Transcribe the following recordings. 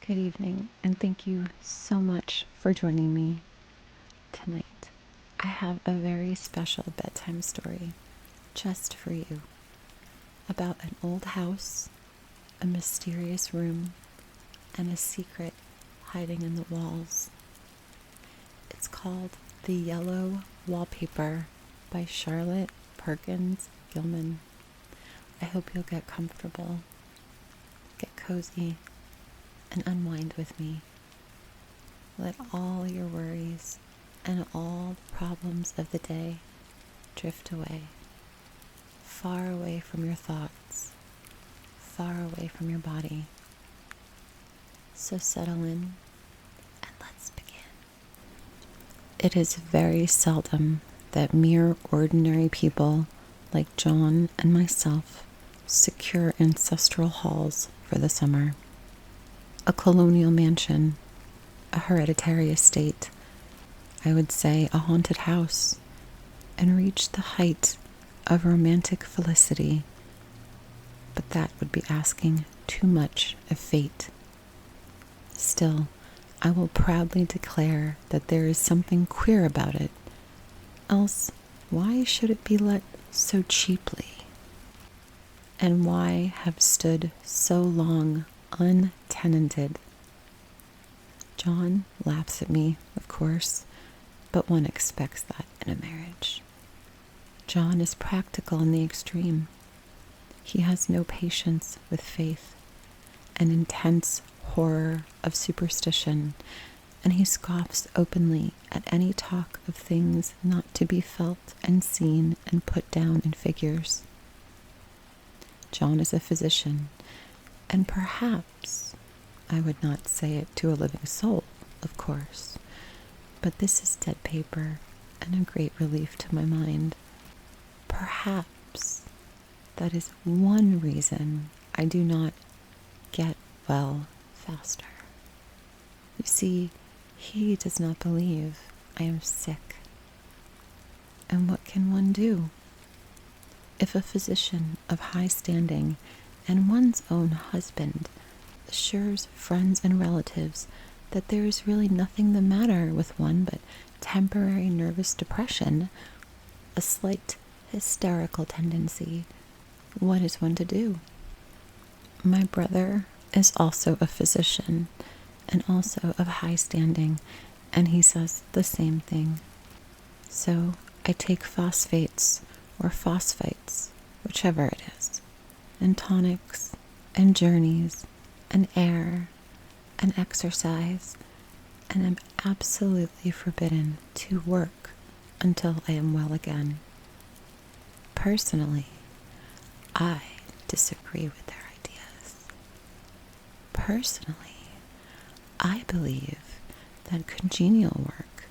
Good evening, and thank you so much for joining me tonight. I have a very special bedtime story just for you about an old house, a mysterious room, and a secret hiding in the walls. It's called The Yellow Wallpaper by Charlotte Perkins Gilman. I hope you'll get comfortable, get cozy, and unwind with me. Let all your worries and all the problems of the day drift away, far away from your thoughts, far away from your body. So settle in and let's begin. It is very seldom that mere ordinary people like John and myself secure ancestral halls for the summer. A colonial mansion, a hereditary estate, I would say a haunted house, and reach the height of romantic felicity. But that would be asking too much of fate. Still, I will proudly declare that there is something queer about it. Else, why should it be let so cheaply? And why have stood so long untenanted? John laughs at me, of course, but one expects that in a marriage. John is practical in the extreme. He has no patience with faith, an intense horror of superstition, and he scoffs openly at any talk of things not to be felt and seen and put down in figures. John is a physician, and perhaps, I would not say it to a living soul, of course, but this is dead paper and a great relief to my mind. Perhaps that is one reason I do not get well faster. You see, he does not believe I am sick. And what can one do? If a physician of high standing and one's own husband assures friends and relatives that there is really nothing the matter with one but temporary nervous depression, a slight hysterical tendency, what is one to do? My brother is also a physician and also of high standing, and he says the same thing. So I take phosphates or phosphites, whichever it is, and tonics, and journeys, and air, and exercise, and am absolutely forbidden to work until I am well again. Personally, I disagree with their ideas. Personally, I believe that congenial work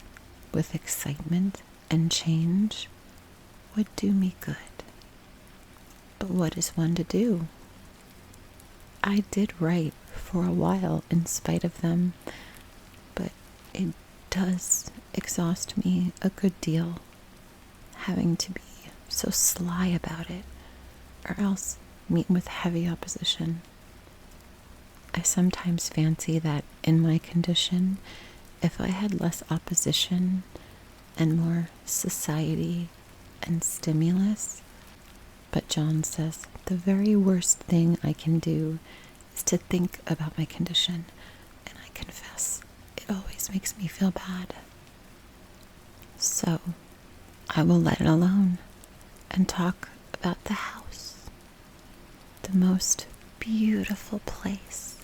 with excitement and change would do me good. But what is one to do? I did write for a while in spite of them, but it does exhaust me a good deal, having to be so sly about it, or else meet with heavy opposition. I sometimes fancy that in my condition, if I had less opposition and more society and stimulus, but John says the very worst thing I can do is to think about my condition, and I confess it always makes me feel bad. So I will let it alone and talk about the house, the most beautiful place.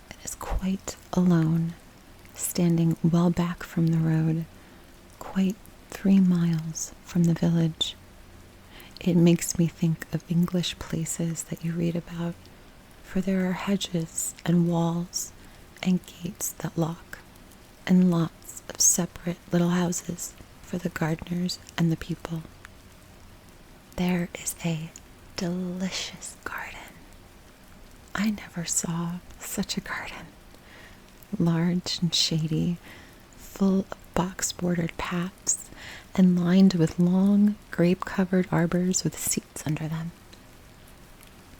It is quite alone, standing well back from the road, quite 3 miles from the village. It makes me think of English places that you read about, for there are hedges and walls and gates that lock, and lots of separate little houses for the gardeners and the people. There is a delicious garden. I never saw such a garden. Large and shady, full of box-bordered paths, and lined with long, grape-covered arbors with seats under them.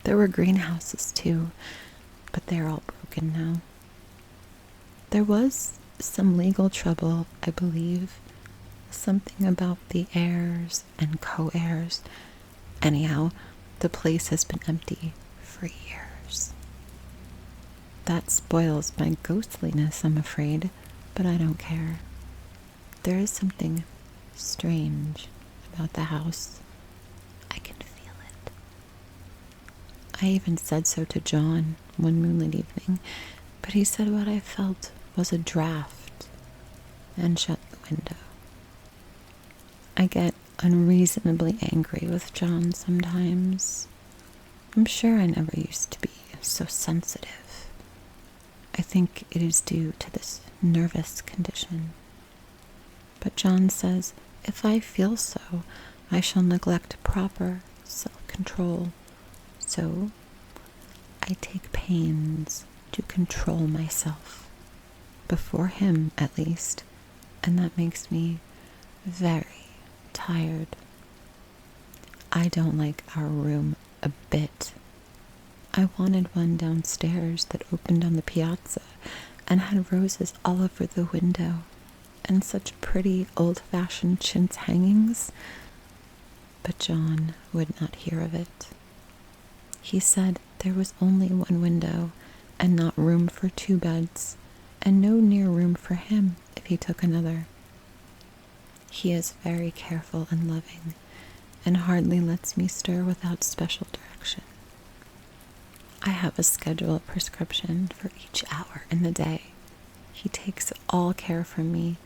There were greenhouses, too, but they're all broken broken now. There was some legal trouble, I believe. Something about the heirs and co-heirs. Anyhow, the place has been empty for years. That spoils my ghostliness, I'm afraid, but I don't care. There is something strange about the house. I can feel it. I even said so to John one moonlit evening, but he said what I felt was a draft and shut the window. I get unreasonably angry with John sometimes. I'm sure I never used to be so sensitive. I think it is due to this nervous condition. But John says if I feel so, I shall neglect proper self-control. So I take pains to control myself, before him at least, and that makes me very tired. I don't like our room a bit. I wanted one downstairs that opened on the piazza and had roses all over the window and such pretty old-fashioned chintz hangings, but John would not hear of it. He said there was only one window and not room for 2 beds, and no near room for him if he took another. He is very careful and loving, and hardly lets me stir without special direction. I have a scheduled prescription for each hour in the day. He takes all care for me,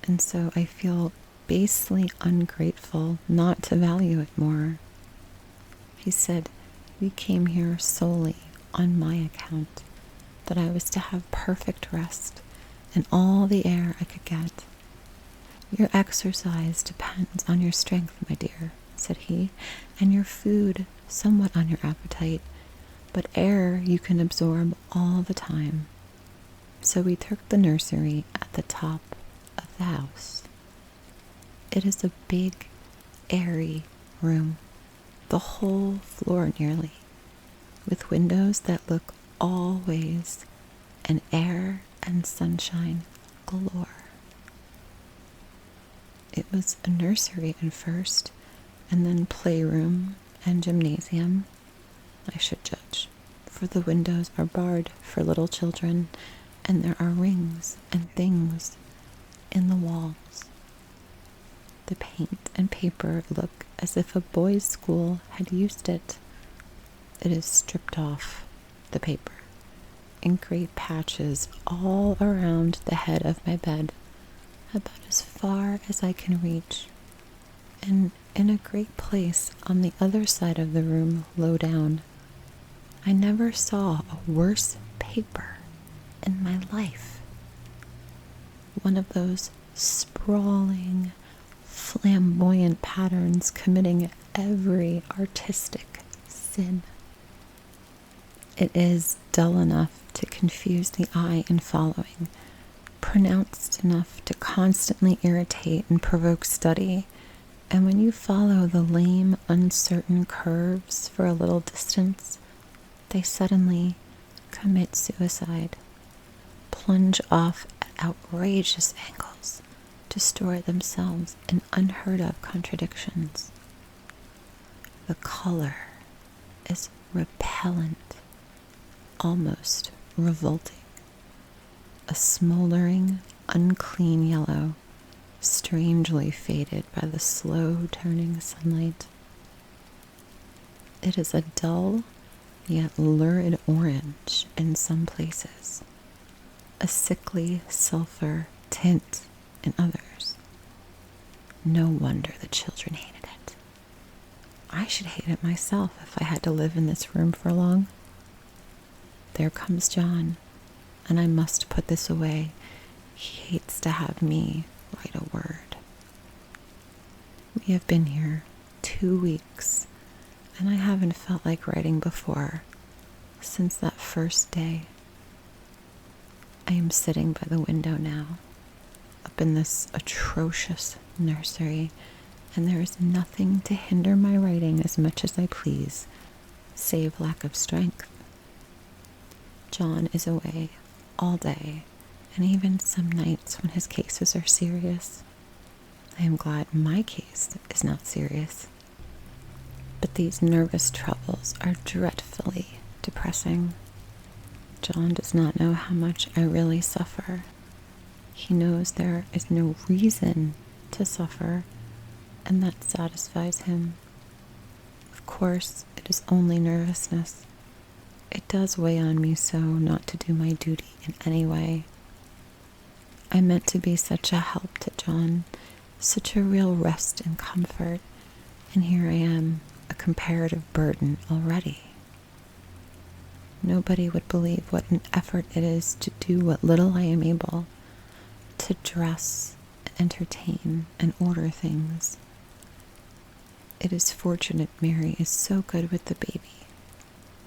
and so I feel basely ungrateful not to value it more. He said we came here solely on my account, that I was to have perfect rest and all the air I could get. Your exercise depends on your strength, my dear, said he, and your food somewhat on your appetite, but air you can absorb all the time. So we took the nursery at the top of the house. It is a big, airy room, the whole floor nearly, with windows that look all ways, and air and sunshine galore. It was a nursery at first, and then playroom and gymnasium, I should judge, for the windows are barred for little children, and there are rings and things in the walls. The paint and paper look as if a boys' school had used it. It is stripped off, the paper, in great patches all around the head of my bed, about as far as I can reach, and in a great place on the other side of the room low down. I never saw a worse paper in my life. One of those sprawling, flamboyant patterns committing every artistic sin. It is dull enough to confuse the eye in following, pronounced enough to constantly irritate and provoke study, and when you follow the lame, uncertain curves for a little distance, they suddenly commit suicide, plunge off at outrageous angles, destroy themselves in unheard-of contradictions. The color is repellent, almost revolting. A smoldering, unclean yellow, strangely faded by the slow-turning sunlight. It is a dull, yet lurid orange in some places, a sickly sulfur tint in others. No wonder the children hated it. I should hate it myself if I had to live in this room for long. There comes John, and I must put this away. He hates to have me write a word. We have been here 2 weeks, and I haven't felt like writing before, since that first day. I am sitting by the window now, up in this atrocious nursery, and there is nothing to hinder my writing as much as I please, save lack of strength. John is away all day, and even some nights when his cases are serious. I am glad my case is not serious. But these nervous troubles are dreadfully depressing. John does not know how much I really suffer. He knows there is no reason to suffer, and that satisfies him. Of course, it is only nervousness. It does weigh on me so not to do my duty in any way. I meant to be such a help to John, such a real rest and comfort, and here I am, a comparative burden already. Nobody would believe what an effort it is to do what little I am able, to dress, entertain, and order things. It is fortunate Mary is so good with the baby.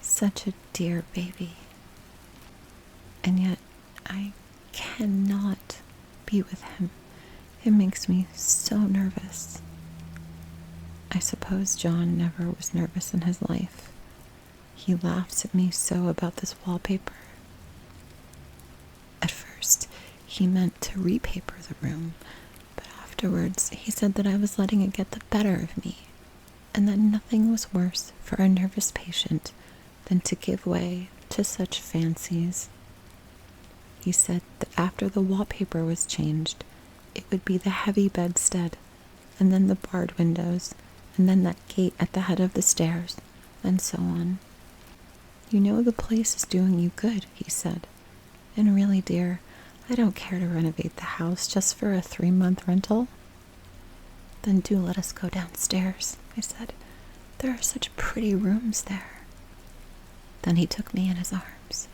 Such a dear baby. And yet, I cannot be with him. It makes me so nervous. I suppose John never was nervous in his life. He laughs at me so about this wallpaper. At first, he meant to repaper the room, but afterwards he said that I was letting it get the better of me, and that nothing was worse for a nervous patient than to give way to such fancies. He said that after the wallpaper was changed, it would be the heavy bedstead, and then the barred windows, and then that gate at the head of the stairs, and so on. You know the place is doing you good, he said. And really, dear, I don't care to renovate the house just for a 3-month rental. Then do let us go downstairs, I said. There are such pretty rooms there. Then he took me in his arms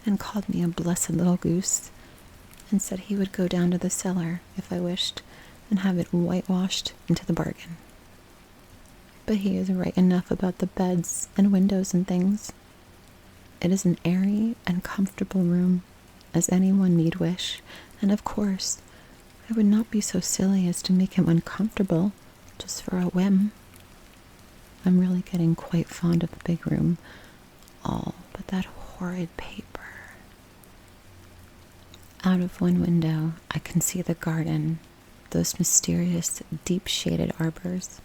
and called me a blessed little goose and said he would go down to the cellar if I wished and have it whitewashed into the bargain. But he is right enough about the beds and windows and things. It is an airy and comfortable room, as anyone need wish, and of course, I would not be so silly as to make him uncomfortable just for a whim. I'm really getting quite fond of the big room, all but that horrid paper. Out of one window, I can see the garden, those mysterious, deep-shaded arbors,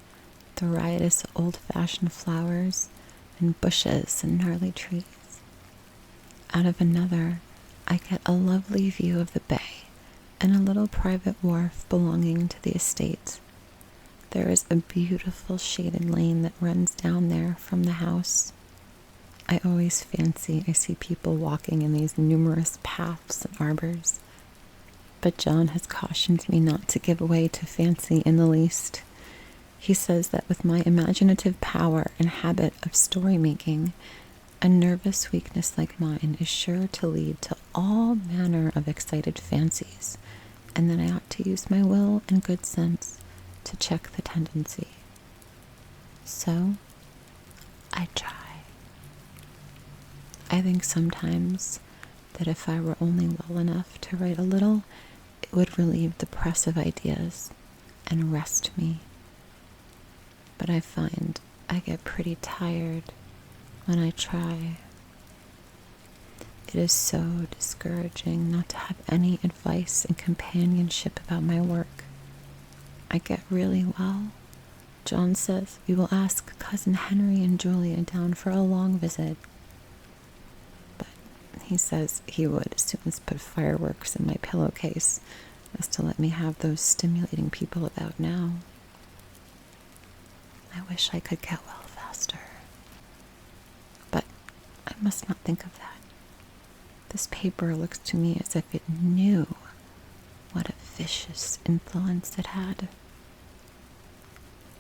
the riotous old-fashioned flowers, and bushes and gnarly trees. Out of another, I get a lovely view of the bay and a little private wharf belonging to the estate. There is a beautiful shaded lane that runs down there from the house. I always fancy I see people walking in these numerous paths and arbors. But John has cautioned me not to give way to fancy in the least. He says that with my imaginative power and habit of story making, a nervous weakness like mine is sure to lead to all manner of excited fancies, and that I ought to use my will and good sense to check the tendency. So, I try. I think sometimes that if I were only well enough to write a little, it would relieve the press of ideas and rest me. But I find I get pretty tired when I try. It is so discouraging not to have any advice and companionship about my work. I get really well. John says we will ask Cousin Henry and Julia down for a long visit. But he says he would as soon as put fireworks in my pillowcase as to let me have those stimulating people about now. I wish I could get well faster. But I must not think of that. This paper looks to me as if it knew what a vicious influence it had.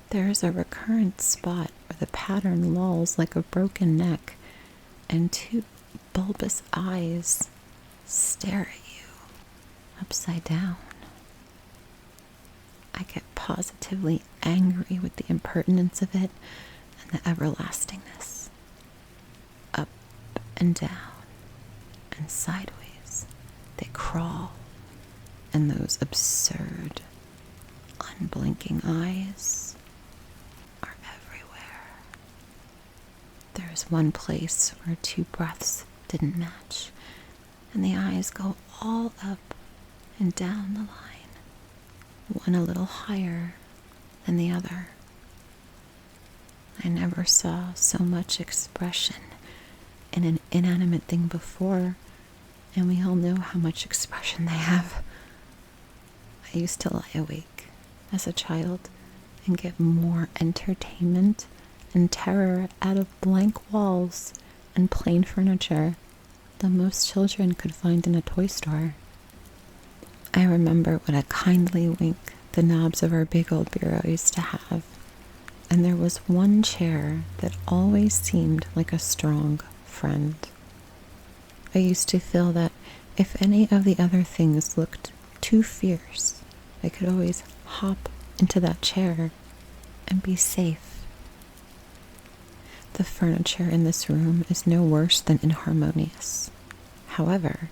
There is a recurrent spot where the pattern lolls like a broken neck, and 2 bulbous eyes stare at you upside down. I get positively angry with the impertinence of it and the everlastingness. Up and down and sideways they crawl, and those absurd, unblinking eyes are everywhere. There is one place where 2 breaths didn't match, and the eyes go all up and down the line, one a little higher than the other. I never saw so much expression in an inanimate thing before, and we all know how much expression they have. I used to lie awake as a child and get more entertainment and terror out of blank walls and plain furniture than most children could find in a toy store. I remember what a kindly wink the knobs of our big old bureau used to have, and there was one chair that always seemed like a strong friend. I used to feel that if any of the other things looked too fierce, I could always hop into that chair and be safe. The furniture in this room is no worse than inharmonious. However,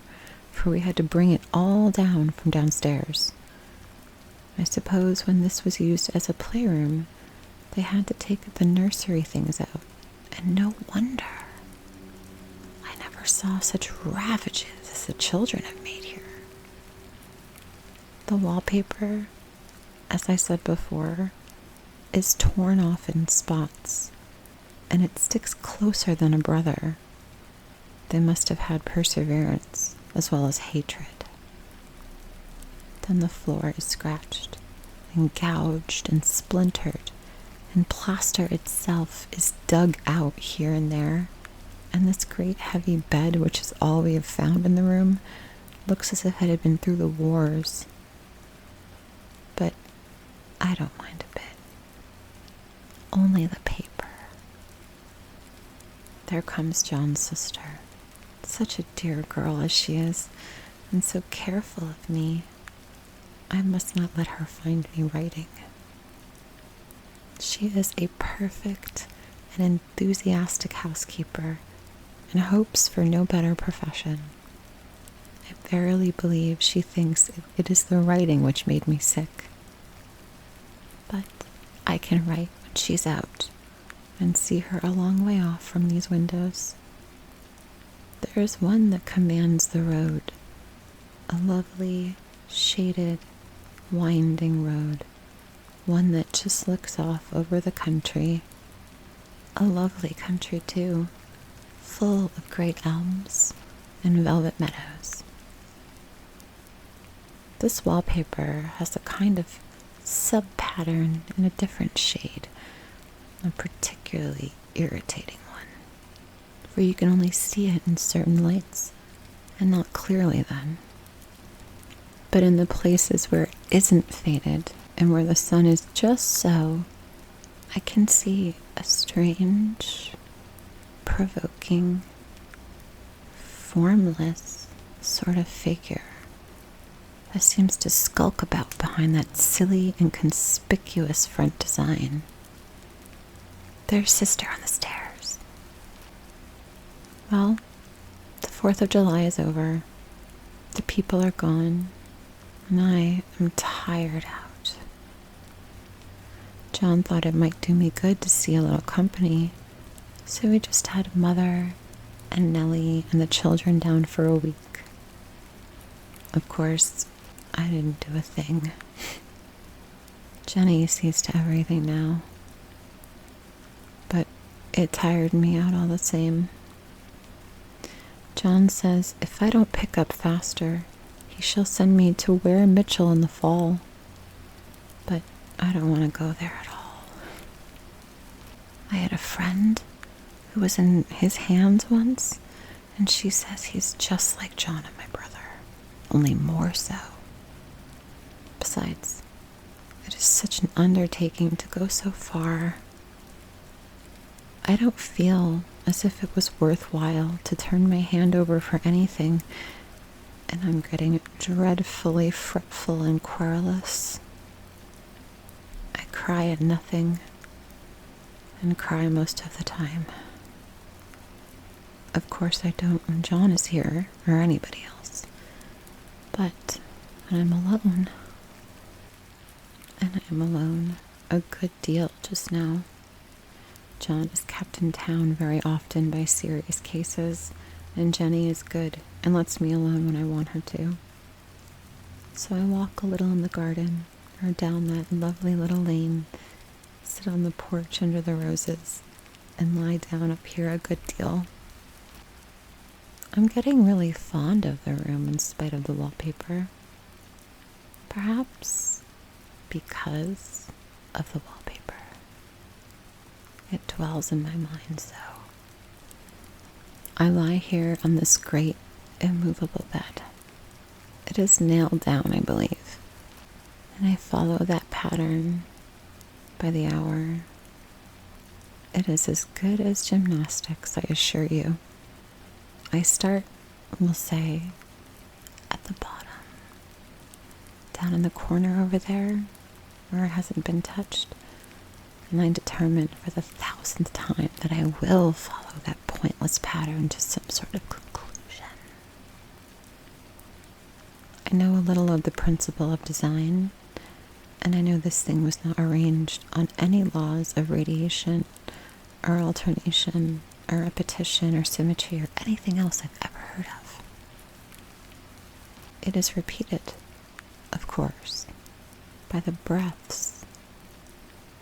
for we had to bring it all down from downstairs. I suppose when this was used as a playroom, they had to take the nursery things out, and no wonder. I never saw such ravages as the children have made here. The wallpaper, as I said before, is torn off in spots, and it sticks closer than a brother. They must have had perseverance as well as hatred. Then the floor is scratched and gouged and splintered, and plaster itself is dug out here and there, and this great heavy bed, which is all we have found in the room, looks as if it had been through the wars. But I don't mind a bit. Only the paper. There comes John's sister. Such a dear girl as she is, and so careful of me. I must not let her find me writing. She is a perfect and enthusiastic housekeeper, and hopes for no better profession. I verily believe she thinks it is the writing which made me sick. But I can write when she's out, and see her a long way off from these windows. There is one that commands the road, a lovely, shaded, winding road, one that just looks off over the country. A lovely country, too, full of great elms and velvet meadows. This wallpaper has a kind of sub-pattern in a different shade, a particularly irritating one, for you can only see it in certain lights, and not clearly then. But in the places where it isn't faded, and where the sun is just so, I can see a strange, provoking, formless sort of figure that seems to skulk about behind that silly and conspicuous front design. There's Sister on the stairs. Well, the 4th of July is over. The people are gone, and I am tired out. John thought it might do me good to see a little company, so we just had Mother and Nellie and the children down for a week. Of course, I didn't do a thing. Jenny sees to everything now. But it tired me out all the same. John says if I don't pick up faster, he shall send me to Ware Mitchell in the fall. But I don't want to go there at all. I had a friend who was in his hands once, and she says he's just like John and my brother, only more so. Besides, it is such an undertaking to go so far. I don't feel as if it was worthwhile to turn my hand over for anything, and I'm getting dreadfully fretful and querulous. I cry at nothing, and cry most of the time. Of course I don't when John is here, or anybody else. But when I'm alone, and I am alone a good deal just now. John is kept in town very often by serious cases, and Jenny is good and lets me alone when I want her to. So I walk a little in the garden or down that lovely little lane, sit on the porch under the roses, and lie down up here a good deal. I'm getting really fond of the room in spite of the wallpaper. Perhaps because of the wallpaper. It dwells in my mind so. I lie here on this great, immovable bed. It is nailed down, I believe, and I follow that pattern by the hour. It is as good as gymnastics, I assure you. I start, we'll say, at the bottom, down in the corner over there, where it hasn't been touched, and I determine for the 1000th time that I will follow that pointless pattern to some sort of conclusion. I know a little of the principle of design, and I know this thing was not arranged on any laws of radiation or alternation or repetition or symmetry or anything else I've ever heard of. It is repeated, of course, by the breaths,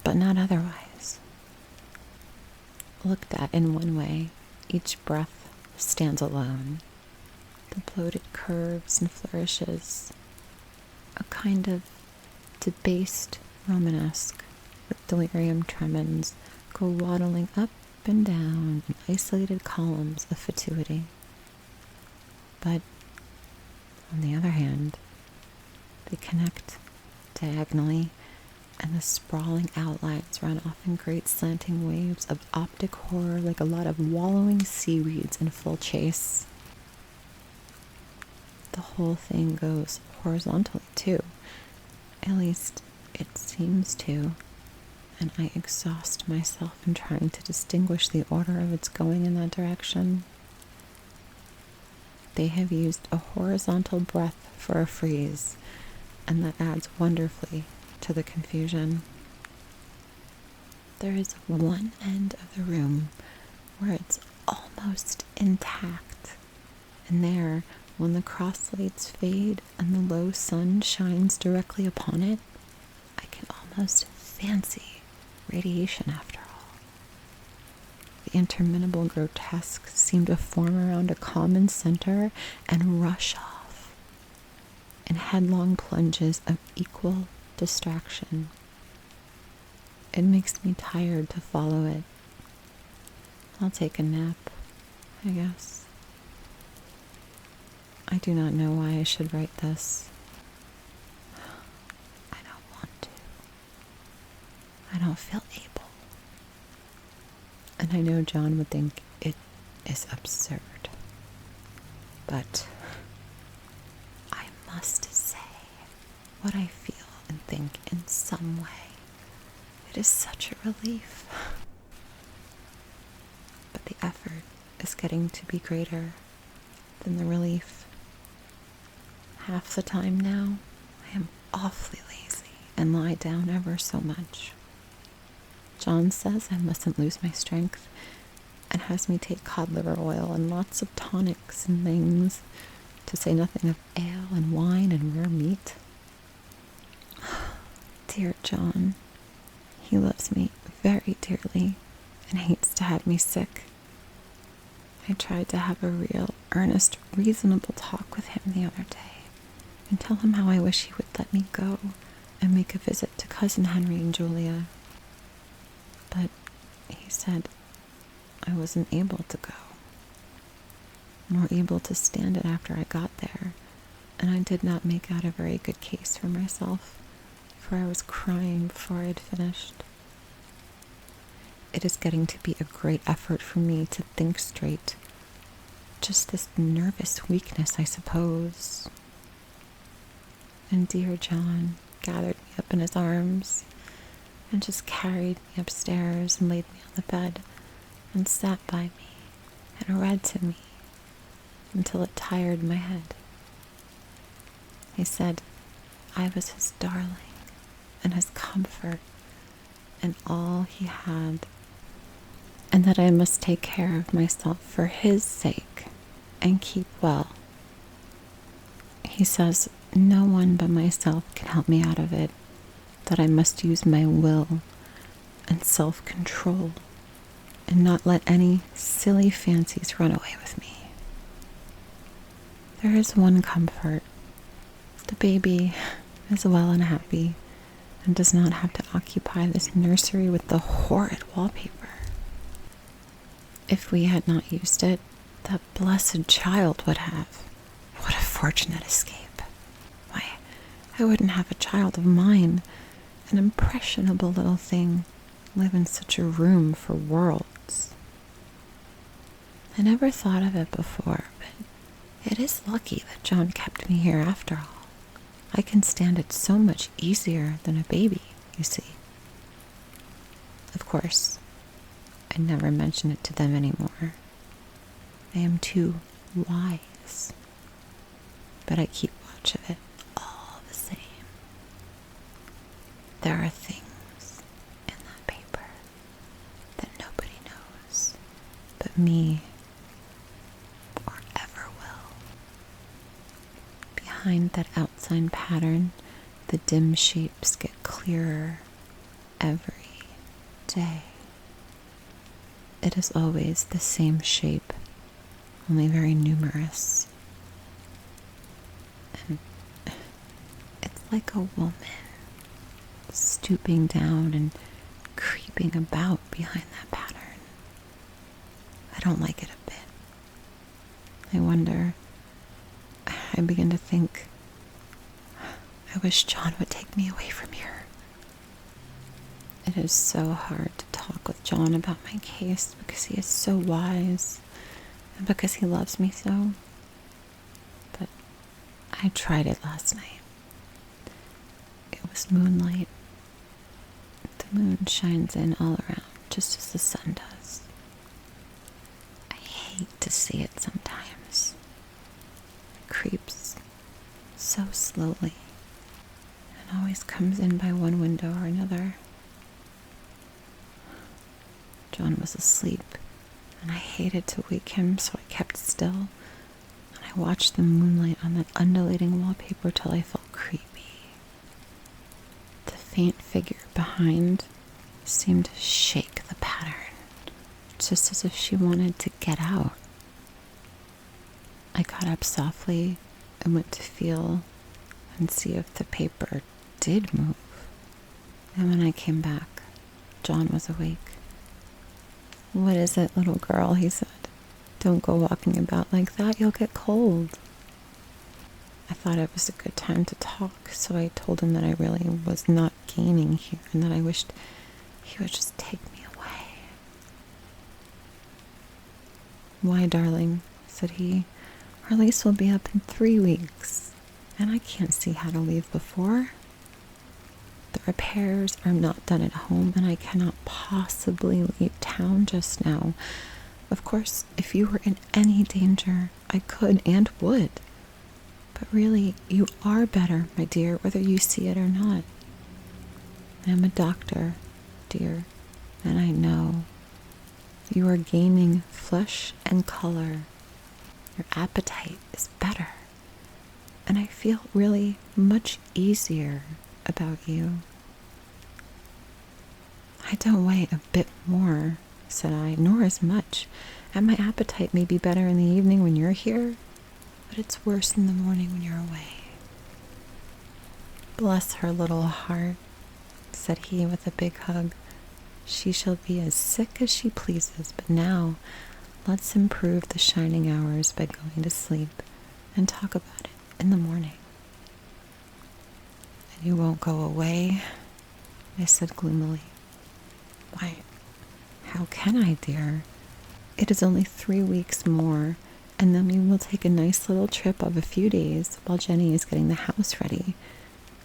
but not otherwise. Looked at in one way, each breath stands alone. The bloated curves and flourishes, a kind of debased Romanesque with delirium tremens, go waddling up and down in isolated columns of fatuity. But, on the other hand, they connect diagonally, and the sprawling outlines run off in great slanting waves of optic horror like a lot of wallowing seaweeds in full chase. The whole thing goes horizontally, too. At least, it seems to, and I exhaust myself in trying to distinguish the order of its going in that direction. They have used a horizontal breath for a frieze, and that adds wonderfully to the confusion. There is one end of the room where it's almost intact, and there, when the crosslights fade and the low sun shines directly upon it, I can almost fancy radiation after all. The interminable grotesques seem to form around a common center and rush off in headlong plunges of equal distraction. It makes me tired to follow it. I'll take a nap, I guess. I do not know why I should write this. I don't want to. I don't feel able. And I know John would think it is absurd. But I must say what I feel and think in some way. It is such a relief. But the effort is getting to be greater than the relief. Half the time now, I am awfully lazy and lie down ever so much. John says I mustn't lose my strength and has me take cod liver oil and lots of tonics and things, to say nothing of ale and wine and rare meat. Dear John, he loves me very dearly and hates to have me sick. I tried to have a real, earnest, reasonable talk with him the other day and tell him how I wish he would let me go and make a visit to Cousin Henry and Julia. But he said I wasn't able to go, nor able to stand it after I got there, and I did not make out a very good case for myself, for I was crying before I had finished. It is getting to be a great effort for me to think straight. Just this nervous weakness, I suppose. And dear John gathered me up in his arms and just carried me upstairs and laid me on the bed and sat by me and read to me until it tired my head. He said I was his darling and his comfort and all he had, and that I must take care of myself for his sake and keep well. He says no one but myself can help me out of it, that I must use my will and self-control and not let any silly fancies run away with me. There is one comfort. The baby is well and happy and does not have to occupy this nursery with the horrid wallpaper. If we had not used it, that blessed child would have. What a fortunate escape. Why, I wouldn't have a child of mine, an impressionable little thing, live in such a room for worlds. I never thought of it before, but it is lucky that John kept me here after all. I can stand it so much easier than a baby, you see. Of course, I never mention it to them anymore. I am too wise. But I keep watch of it all the same. There are things in that paper that nobody knows but me or ever will. Behind that outline pattern, the dim shapes get clearer every day. It is always the same shape, only very numerous. And it's like a woman stooping down and creeping about behind that pattern. I don't like it a bit. I wonder, I begin to think, I wish John would take me away from here. It is so hard to talk with John about my case because he is so wise and because he loves me so. But I tried it last night. It was moonlight. The moon shines in all around just as the sun does. I hate to see it sometimes. It creeps so slowly and always comes in by one window or another. John was asleep, and I hated to wake him, so I kept still, and I watched the moonlight on that undulating wallpaper till I felt creepy. The faint figure behind seemed to shake the pattern, just as if she wanted to get out. I got up softly and went to feel and see if the paper did move. And when I came back, John was awake. "What is it, little girl?" he said. "Don't go walking about like that. You'll get cold." I thought it was a good time to talk, so I told him that I really was not gaining here and that I wished he would just take me away. "Why, darling," said he, "our lease will be up in 3 weeks, and I can't see how to leave before. The repairs are not done at home, and I cannot possibly leave town just now. Of course, if you were in any danger, I could and would. But really, you are better, my dear, whether you see it or not. I am a doctor, dear, and I know. You are gaining flesh and color. Your appetite is better. And I feel really much easier about you." "I don't weigh a bit more," said I, "nor as much, and my appetite may be better in the evening when you're here, but it's worse in the morning when you're away." "Bless her little heart," said he with a big hug. "She shall be as sick as she pleases, but now let's improve the shining hours by going to sleep and talk about it in the morning." "And you won't go away?" I said gloomily. "Why, how can I, dear? It is only 3 weeks more, and then we will take a nice little trip of a few days while Jenny is getting the house ready.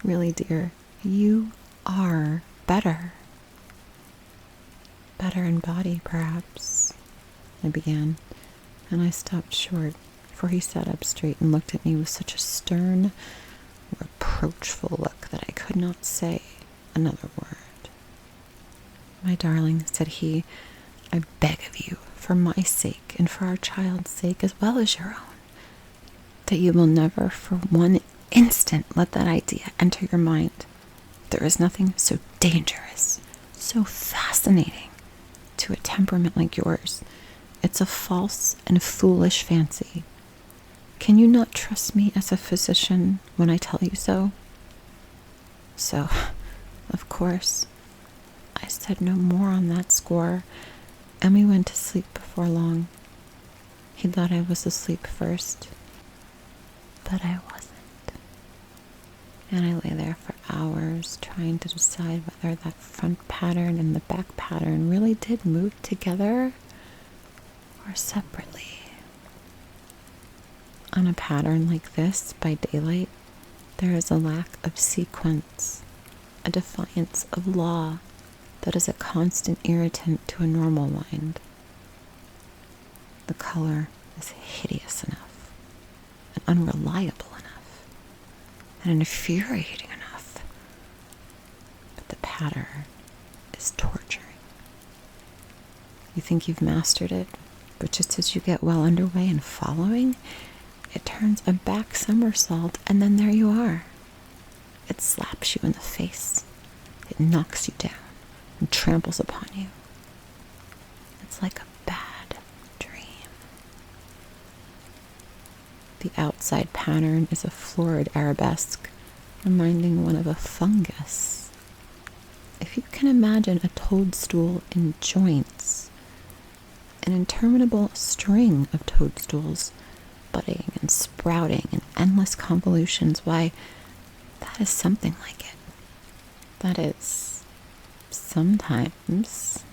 Really, dear, you are better." "Better in body, perhaps," I began, and I stopped short, for he sat up straight and looked at me with such a stern, reproachful look that I could not say another word. "My darling," said he, "I beg of you, for my sake and for our child's sake as well as your own, that you will never for one instant let that idea enter your mind. There is nothing so dangerous, so fascinating to a temperament like yours. It's a false and foolish fancy. Can you not trust me as a physician when I tell you so? So, of course, I said no more on that score, and we went to sleep before long. He thought I was asleep first, but I wasn't. And I lay there for hours trying to decide whether that front pattern and the back pattern really did move together or separately. On a pattern like this, by daylight, there is a lack of sequence, a defiance of law that is a constant irritant to a normal mind. The color is hideous enough, and unreliable enough, and infuriating enough, but the pattern is torturing. You think you've mastered it, but just as you get well underway and following, it turns a back somersault, and then there you are. It slaps you in the face. It knocks you down and tramples upon you. It's like a bad dream. The outside pattern is a florid arabesque, reminding one of a fungus. If you can imagine a toadstool in joints, an interminable string of toadstools budding and sprouting in endless convolutions, why, that is something like it. That is, sometimes.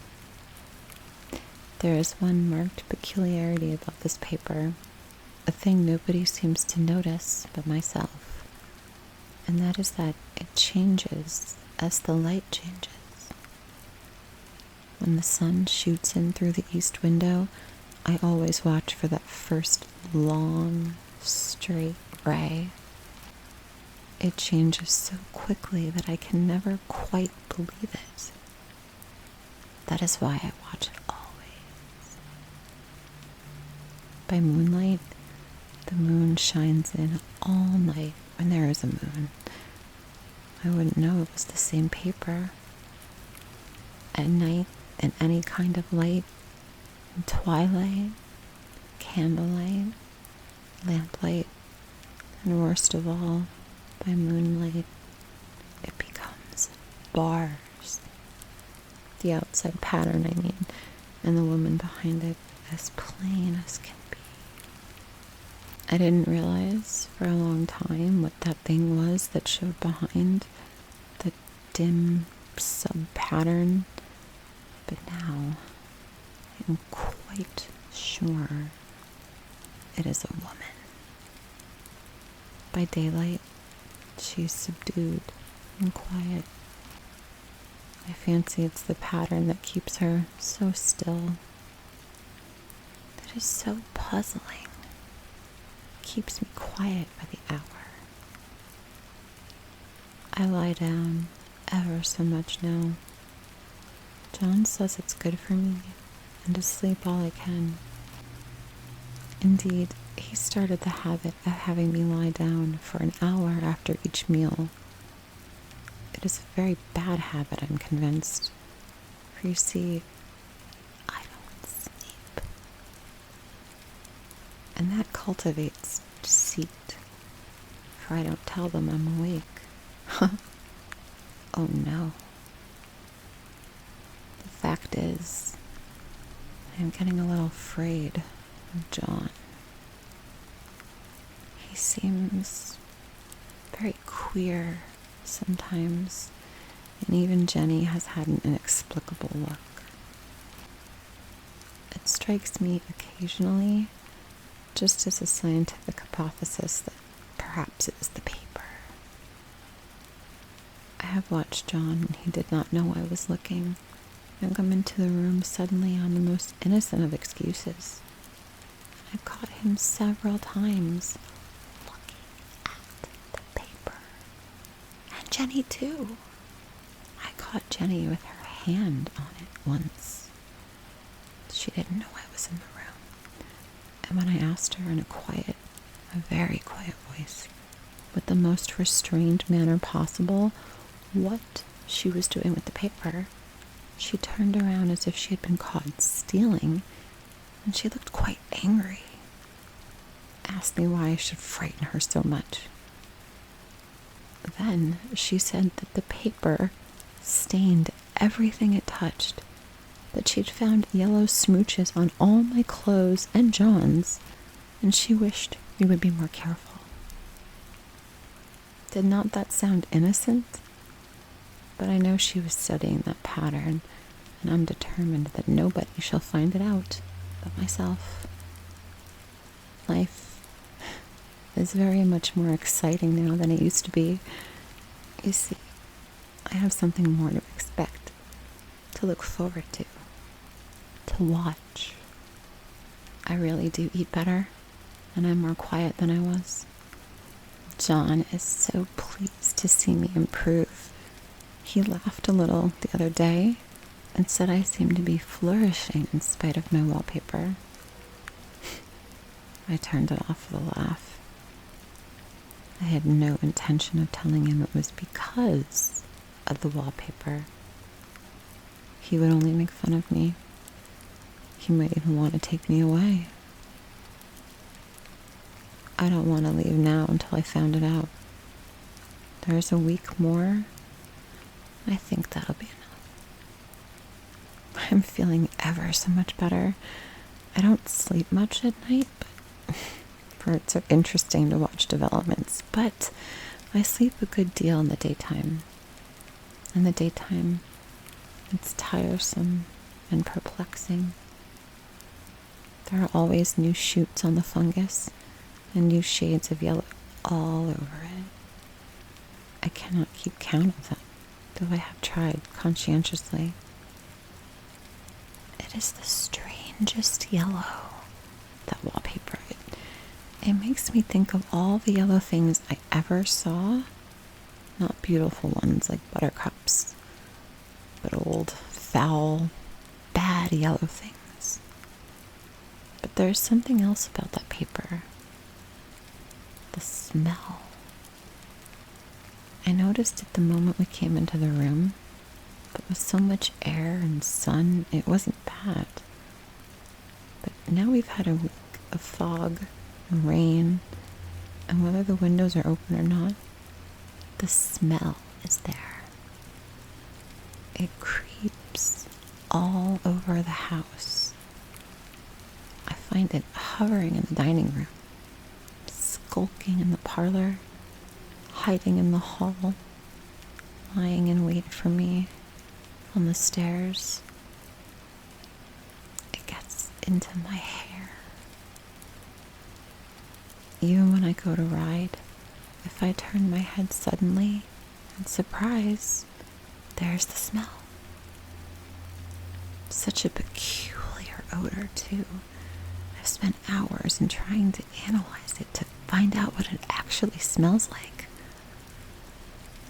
There is one marked peculiarity about this paper, a thing nobody seems to notice but myself, and that is that it changes as the light changes. When the sun shoots in through the east window, I always watch for that first long, straight ray. It changes so quickly that I can never quite believe it. That is why I watch it always. By moonlight, the moon shines in all night when there is a moon. I wouldn't know it was the same paper. At night, in any kind of light, in twilight, candlelight, lamplight, and worst of all, by moonlight, it becomes bars. The outside pattern, I mean, and the woman behind it, as plain as can be. I didn't realize for a long time what that thing was that showed behind the dim sub-pattern, but now I'm quite sure it is a woman. By daylight, she's subdued and quiet. I fancy it's the pattern that keeps her so still. It is so puzzling. It keeps me quiet by the hour. I lie down ever so much now. John says it's good for me and to sleep all I can. Indeed, he started the habit of having me lie down for an hour after each meal. It is a very bad habit, I'm convinced. For you see, I don't sleep. And that cultivates deceit, for I don't tell them I'm awake. Oh no. The fact is, I'm getting a little afraid of John. He seems very queer sometimes, and even Jenny has had an inexplicable look. It strikes me occasionally, just as a scientific hypothesis, that perhaps it was the paper. I have watched John when he did not know I was looking, and come into the room suddenly on the most innocent of excuses. I've caught him several times looking at the paper. And Jenny too. I caught Jenny with her hand on it once. She didn't know I was in the room. And when I asked her in a quiet, a very quiet voice, with the most restrained manner possible, what she was doing with the paper. She turned around as if she had been caught stealing, and she looked quite angry. Asked me why I should frighten her so much. Then she said that the paper stained everything it touched, that she'd found yellow smooches on all my clothes and John's, and she wished we would be more careful. Did not that sound innocent? But I know she was studying that pattern, and I'm determined that nobody shall find it out but myself. Life is very much more exciting now than it used to be. You see, I have something more to expect, to look forward to watch. I really do eat better, and I'm more quiet than I was. John is so pleased to see me improve. He laughed a little the other day and said I seemed to be flourishing in spite of my wallpaper. I turned it off with a laugh. I had no intention of telling him it was because of the wallpaper. He would only make fun of me. He might even want to take me away. I don't want to leave now until I found it out. There's a week more. I think that'll be enough. I'm feeling ever so much better. I don't sleep much at night, for it's so interesting to watch developments, but I sleep a good deal in the daytime. In the daytime, it's tiresome and perplexing. There are always new shoots on the fungus and new shades of yellow all over it. I cannot keep count of them, though I have tried conscientiously. It is the strangest yellow, that wallpaper. It makes me think of all the yellow things I ever saw. Not beautiful ones like buttercups, but old, foul, bad yellow things. But there's something else about that paper. The smell. I noticed it the moment we came into the room, but with so much air and sun, it wasn't bad. But now we've had a week of fog and rain, and whether the windows are open or not, the smell is there. It creeps all over the house. I find it hovering in the dining room, skulking in the parlor, hiding in the hall, lying in wait for me on the stairs. It gets into my hair. Even when I go to ride, if I turn my head suddenly, and surprise, there's the smell. Such a peculiar odor, too. I've spent hours in trying to analyze it to find out what it actually smells like.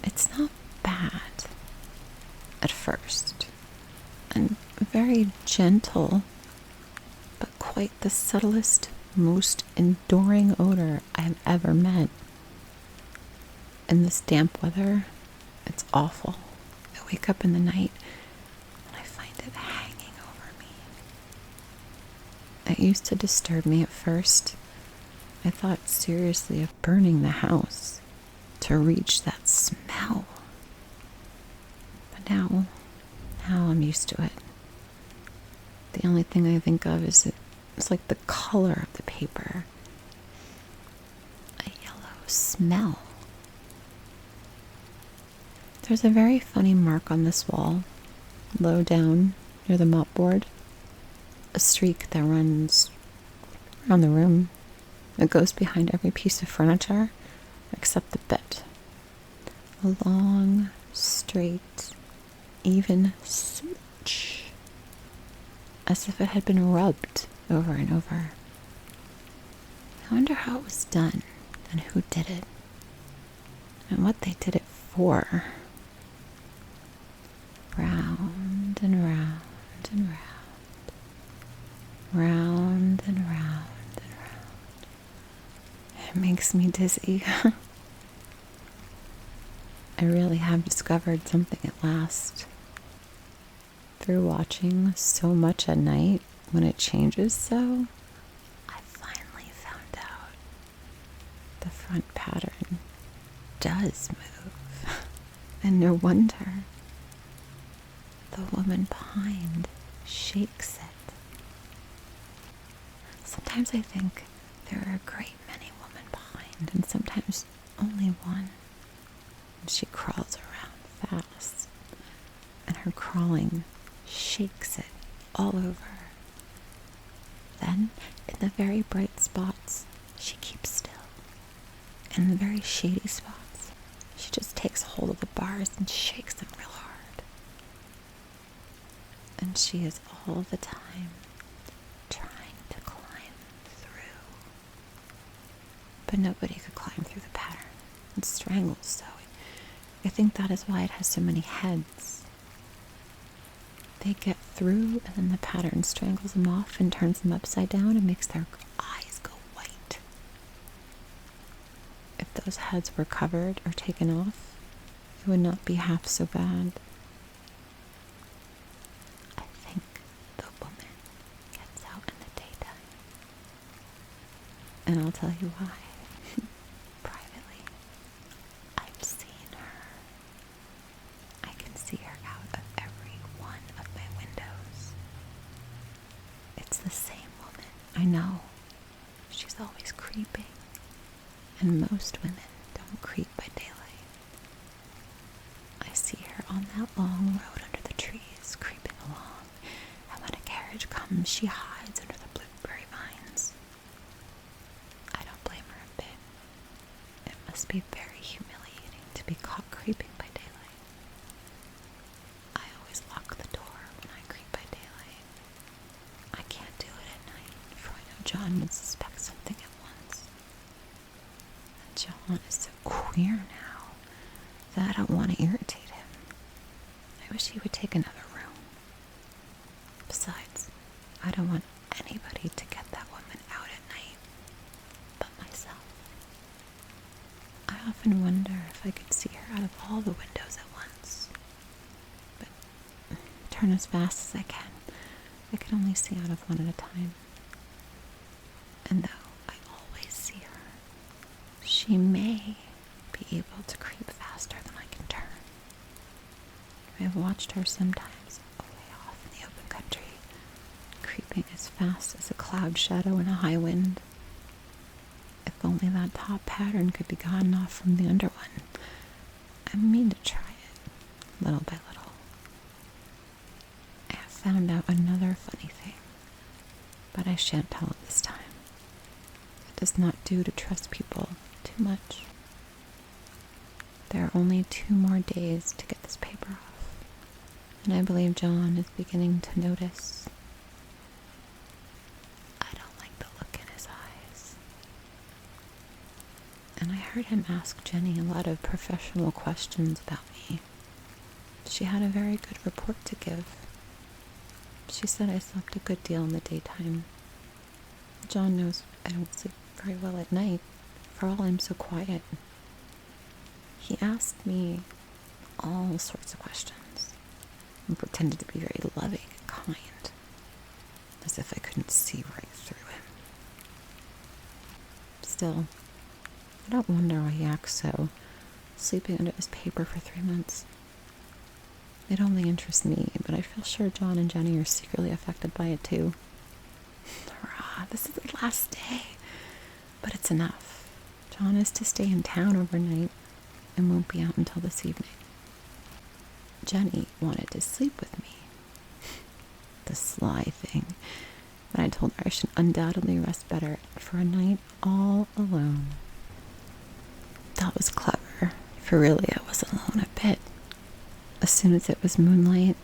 It's not bad at first, and very gentle, but quite the subtlest, most enduring odor I've ever met. In this damp weather, it's awful. I wake up in the night and I find it hanging over me. It used to disturb me at first. I thought seriously of burning the house to reach that smell. But now I'm used to it. The only thing I think of is it's like the color of the paper. A yellow smell. There's a very funny mark on this wall, low down near the mopboard. A streak that runs around the room. It goes behind every piece of furniture except the bed. A long, straight, even smooch, as if it had been rubbed over and over. I wonder how it was done and who did it and what they did it for. Round and round and round. Round and round and round. makes me dizzy. I really have discovered something at last. Through watching so much at night when it changes so, I finally found out the front pattern does move. And no wonder. The woman behind shakes it. Sometimes I think there are a great many women behind, and sometimes only one. And she crawls around fast, and her crawling shakes it all over. Then, in the very bright spots, she keeps still. In the very shady spots, she just takes hold of the bars and shakes them real hard. And she is all the time trying to climb through. But nobody could climb through the pattern. It strangles so. I think that is why it has so many heads. They get through, and then the pattern strangles them off and turns them upside down and makes their eyes go white. If those heads were covered or taken off, it would not be half so bad. I think the woman gets out in the daytime. And I'll tell you why. Privately, I've seen her. I can see her out of every one of my windows. It's the same woman, I know. She's always creeping. And most women don't creep by daylight. I see her on that long road under the trees, creeping along, and when a carriage comes, she hides under the blueberry vines. I don't blame her a bit. It must be very humiliating to be caught creeping by daylight. I always lock the door when I creep by daylight. I can't do it at night, for I know John would suspect something at once. And John is so queer now that I don't want to irritate him. I wish he would take another room. Besides, I don't want anybody to get that woman out at night but myself. I often wonder if I could see her out of all the windows at once. But turn as fast as I can only see out of one at a time. And though I always see her, she may be able to creep faster than I can turn. I've watched her sometimes away off in the open country, creeping as fast as a cloud shadow in a high wind. If only that top pattern could be gotten off from the under one. I mean to try it, little by little. I have found out another funny thing, but I shan't tell it this time. It does not do to trust people too much. There are only 2 more days to get this paper off, and I believe John is beginning to notice. I don't like the look in his eyes. And I heard him ask Jenny a lot of professional questions about me. She had a very good report to give. She said I slept a good deal in the daytime. John knows I don't sleep very well at night, for all I'm so quiet. He asked me all sorts of questions and pretended to be very loving and kind, as if I couldn't see right through him. Still, I don't wonder why he acts so, sleeping under his paper for 3 months. It only interests me, but I feel sure John and Jenny are secretly affected by it too. Hurrah, this is the last day, but it's enough. John is to stay in town overnight and won't be out until this evening. Jenny wanted to sleep with me. The sly thing. But I told her I should undoubtedly rest better for a night all alone. That was clever, for really I wasn't alone a bit. As soon as it was moonlight,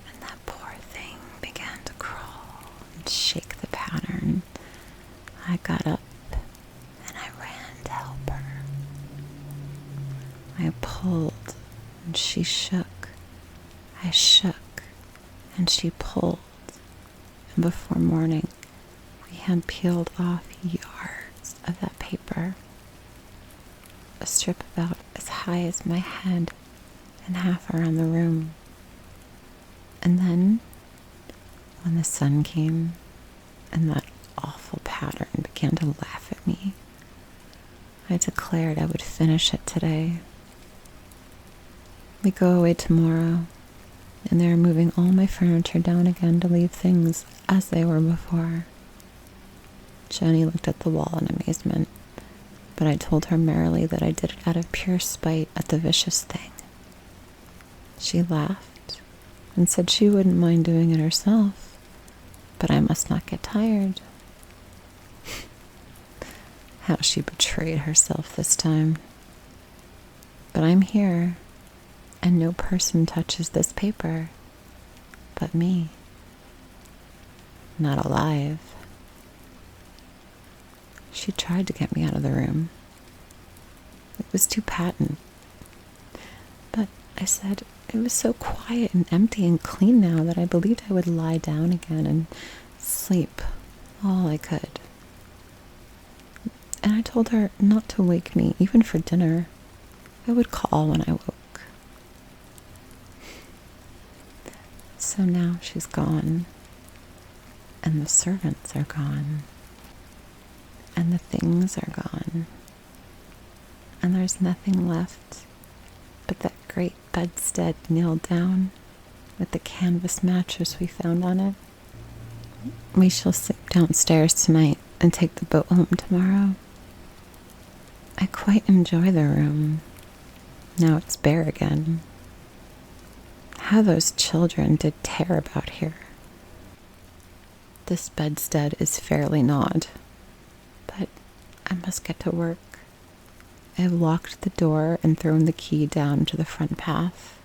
and that poor thing began to crawl and shake the pattern, I got up and I ran to help her. I pulled and she shook. I shook and she pulled. And before morning, we had peeled off yards of that paper a strip about as high as my head and half around the room. And then, when the sun came and that awful pattern began to laugh at me, I declared I would finish it today. We go away tomorrow, and they're moving all my furniture down again to leave things as they were before. Jenny looked at the wall in amazement, but I told her merrily that I did it out of pure spite at the vicious thing. She laughed and said she wouldn't mind doing it herself, but I must not get tired. How she betrayed herself this time. But I'm here, and no person touches this paper but me. Not alive. She tried to get me out of the room. It was too patent. But I said it was so quiet and empty and clean now that I believed I would lie down again and sleep all I could. And I told her not to wake me, even for dinner. I would call when I woke. So now she's gone, and the servants are gone, and the things are gone, and there's nothing left but that great bedstead nailed down with the canvas mattress we found on it. We shall sleep downstairs tonight and take the boat home tomorrow. I quite enjoy the room. Now it's bare again. How those children did tear about here. This bedstead is fairly gnawed, but I must get to work. I have locked the door and thrown the key down to the front path.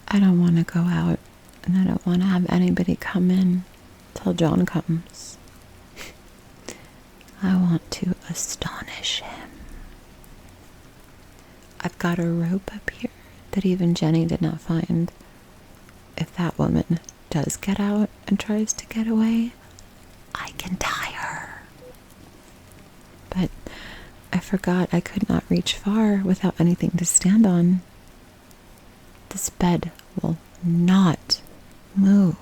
I don't want to go out, and I don't want to have anybody come in till John comes. I want to astonish him. I've got a rope up here that even Jenny did not find. If that woman does get out and tries to get away, I can tie her. But I forgot I could not reach far without anything to stand on. This bed will not move.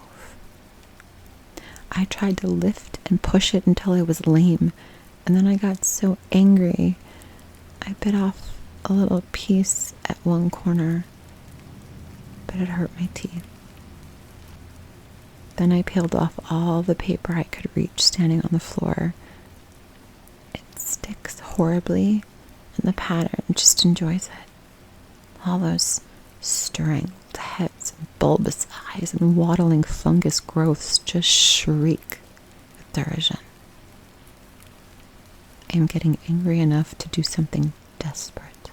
I tried to lift and push it until I was lame, and then I got so angry, I bit off a little piece at one corner, but it hurt my teeth. Then I peeled off all the paper I could reach standing on the floor. It sticks horribly, and the pattern just enjoys it. All those strangled heads and bulbous eyes and waddling fungus growths just shriek with derision. I am getting angry enough to do something desperate.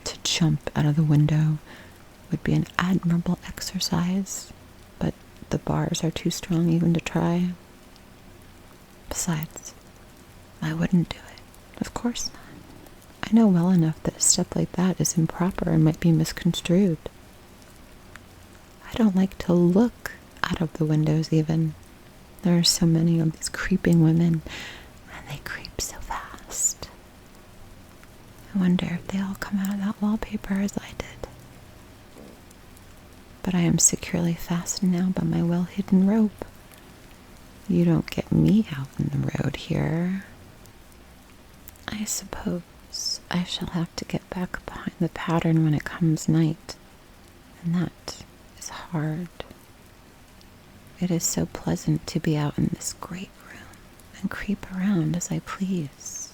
To jump out of the window would be an admirable exercise, but the bars are too strong even to try. Besides, I wouldn't do it. Of course not. I know well enough that a step like that is improper and might be misconstrued. I don't like to look out of the windows even. There are so many of these creeping women, and they creep so fast. I wonder if they all come out of that wallpaper as I did. But I am securely fastened now by my well-hidden rope. You don't get me out in the road here. I suppose I shall have to get back behind the pattern when it comes night, and that is hard. It is so pleasant to be out in this great room and creep around as I please.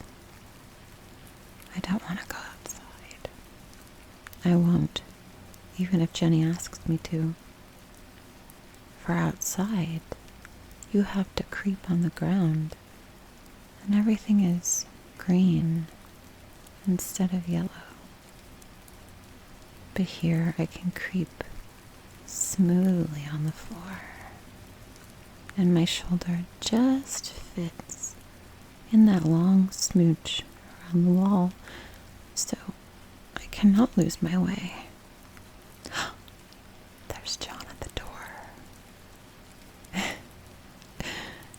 I don't want to go outside. I won't, even if Jenny asks me to. For outside, you have to creep on the ground, and everything is green instead of yellow. But here I can creep smoothly on the floor, and my shoulder just fits in that long smooch around the wall, so I cannot lose my way. There's John at the door.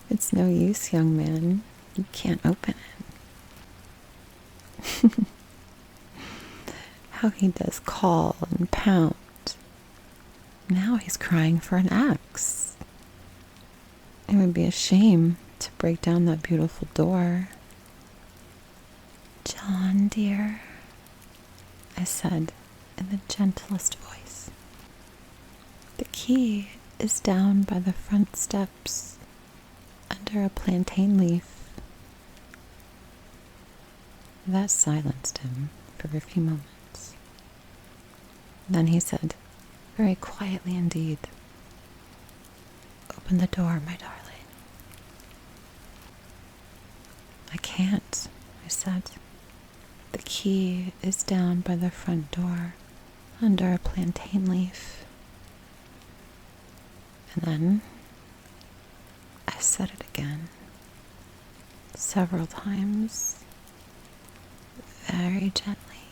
It's no use, young man. You can't open it. How he does call and pound. Now he's crying for an axe. It would be a shame to break down that beautiful door. John, dear, I said in the gentlest voice. The key is down by the front steps under a plantain leaf. That silenced him for a few moments. Then he said, very quietly indeed, "Open the door, my darling." "I can't," I said. "The key is down by the front door under a plantain leaf." And then I said it again, several times, very gently,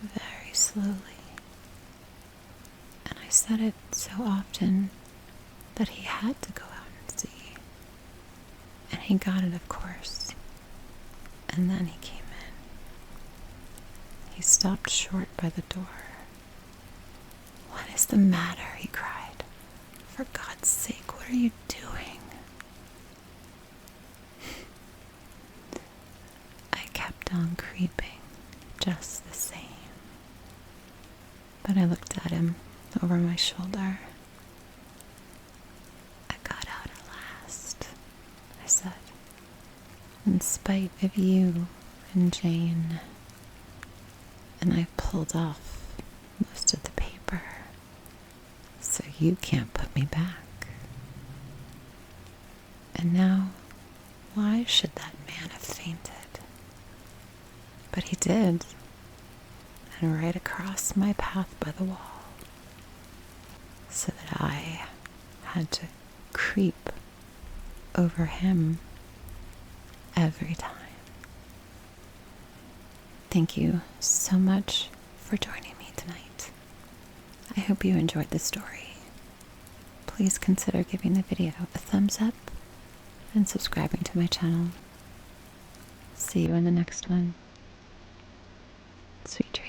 very slowly. And I said it so often that he had to go out and see. And he got it, of course. And then he came in. He stopped short by the door. "What is the matter?" he cried. "For God's sake, what are you doing?" I kept on creeping, just the same. But I looked at him over my shoulder. "I got out at last," I said, "in spite of you and Jane. And I pulled off most of the paper, so you can't put me back. And now, why should that man have fainted? But he did, and right across my path by the wall, so that I had to creep over him every time. Thank you so much for joining me tonight. I hope you enjoyed the story. Please consider giving the video a thumbs up and subscribing to my channel. See you in the next one. Sweet dreams.